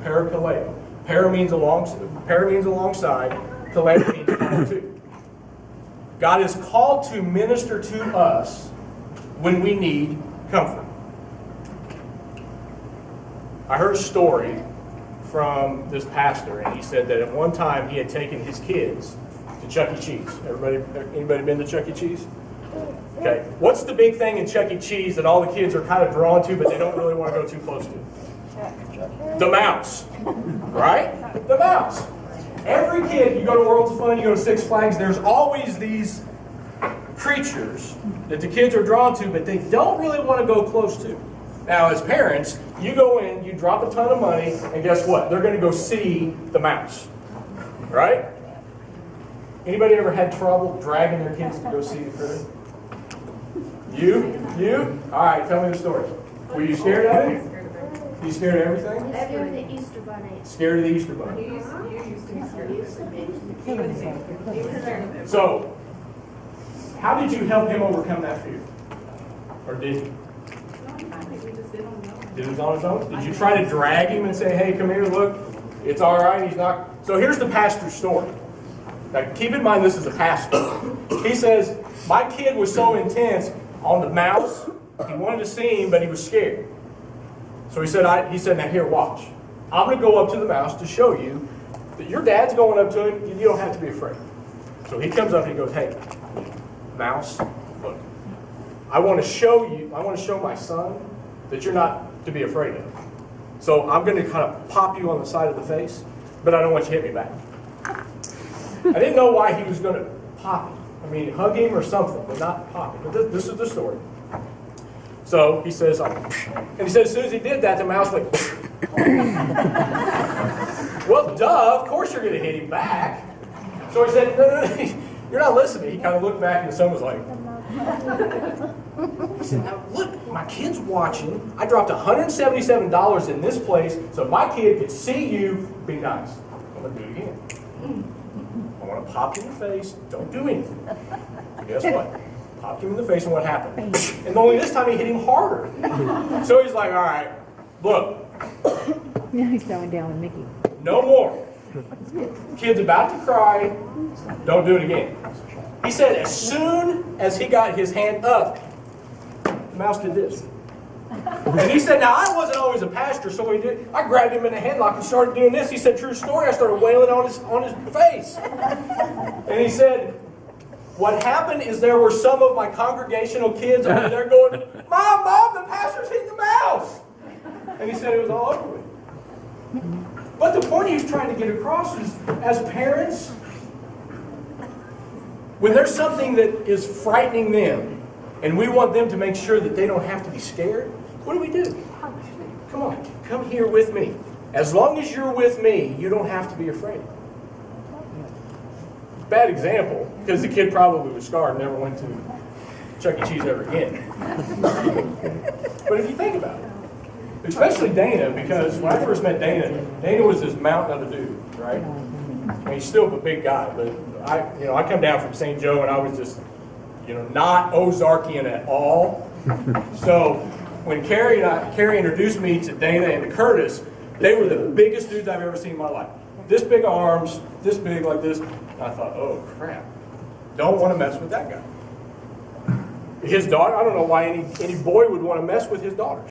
Parakaleo. Para means alongside. Kaleo means called to. God is called to minister to us when we need comfort. I heard a story from this pastor, and he said that at one time he had taken his kids to Chuck E. Cheese. Anybody been to Chuck E. Cheese? Okay. What's the big thing in Chuck E. Cheese that all the kids are kind of drawn to, but they don't really want to go too close to? The mouse. Right? The mouse. Every kid, you go to Worlds of Fun, you go to Six Flags, there's always these creatures that the kids are drawn to, but they don't really want to go close to. Now, as parents, you go in, you drop a ton of money, and guess what? They're going to go see the mouse. Right? Anybody ever had trouble dragging their kids to go see the critter? You? All right, tell me the story. Were you scared of it? You scared of everything? Scared of the Easter Bunny. Scared of the Easter Bunny. You used to be scared of it. So, how did you help him overcome that fear? Or did he? I think we just did on his own. Did it on his own? Did you try to drag him and say, hey, come here, look, it's all right, he's not... So here's the pastor's story. Now, keep in mind this is a pastor. He says, my kid was so intense on the mouse, he wanted to see him, but he was scared. So he said, now here, watch. I'm going to go up to the mouse to show you that your dad's going up to him, you don't have to be afraid. So he comes up and he goes, hey, mouse, look, I want to show my son that you're not to be afraid of. So I'm going to kind of pop you on the side of the face, but I don't want you to hit me back. I didn't know why he was going to pop him. I mean, hug him or something, but not pop him. But this is the story. So he says, and he said as soon as he did that, the mouse went, well, duh, of course you're going to hit him back. So he said, no, you're not listening. He kind of looked back and the son was like, he said, now look, my kid's watching. I dropped $177 in this place so my kid could see you be nice. I'm going to do it again. I want to pop you in the face. Don't do anything. So guess what? Popped him in the face, and what happened? And only this time he hit him harder. So he's like, all right, look. Now he's throwing down with Mickey. No more. Kid's about to cry. Don't do it again. He said as soon as he got his hand up, the mouse did this. And he said, now I wasn't always a pastor, so I grabbed him in the headlock and started doing this. He said, true story, I started wailing on his face. And he said, what happened is there were some of my congregational kids over there going, Mom, the pastor's hitting the mouse. And he said it was all over with. But the point he was trying to get across is, as parents, when there's something that is frightening them, and we want them to make sure that they don't have to be scared, what do? Come on, come here with me. As long as you're with me, you don't have to be afraid. Bad example, because the kid probably was scarred and never went to Chuck E. Cheese ever again. But if you think about it, especially Dana, because when I first met Dana was this mountain of a dude, right? I mean, he's still a big guy, but I come down from St. Joe and I was just, not Ozarkian at all. So when Carrie introduced me to Dana and to Curtis, they were the biggest dudes I've ever seen in my life. This big arms, this big like this. And I thought, oh crap, don't want to mess with that guy. His daughter, I don't know why any boy would want to mess with his daughters.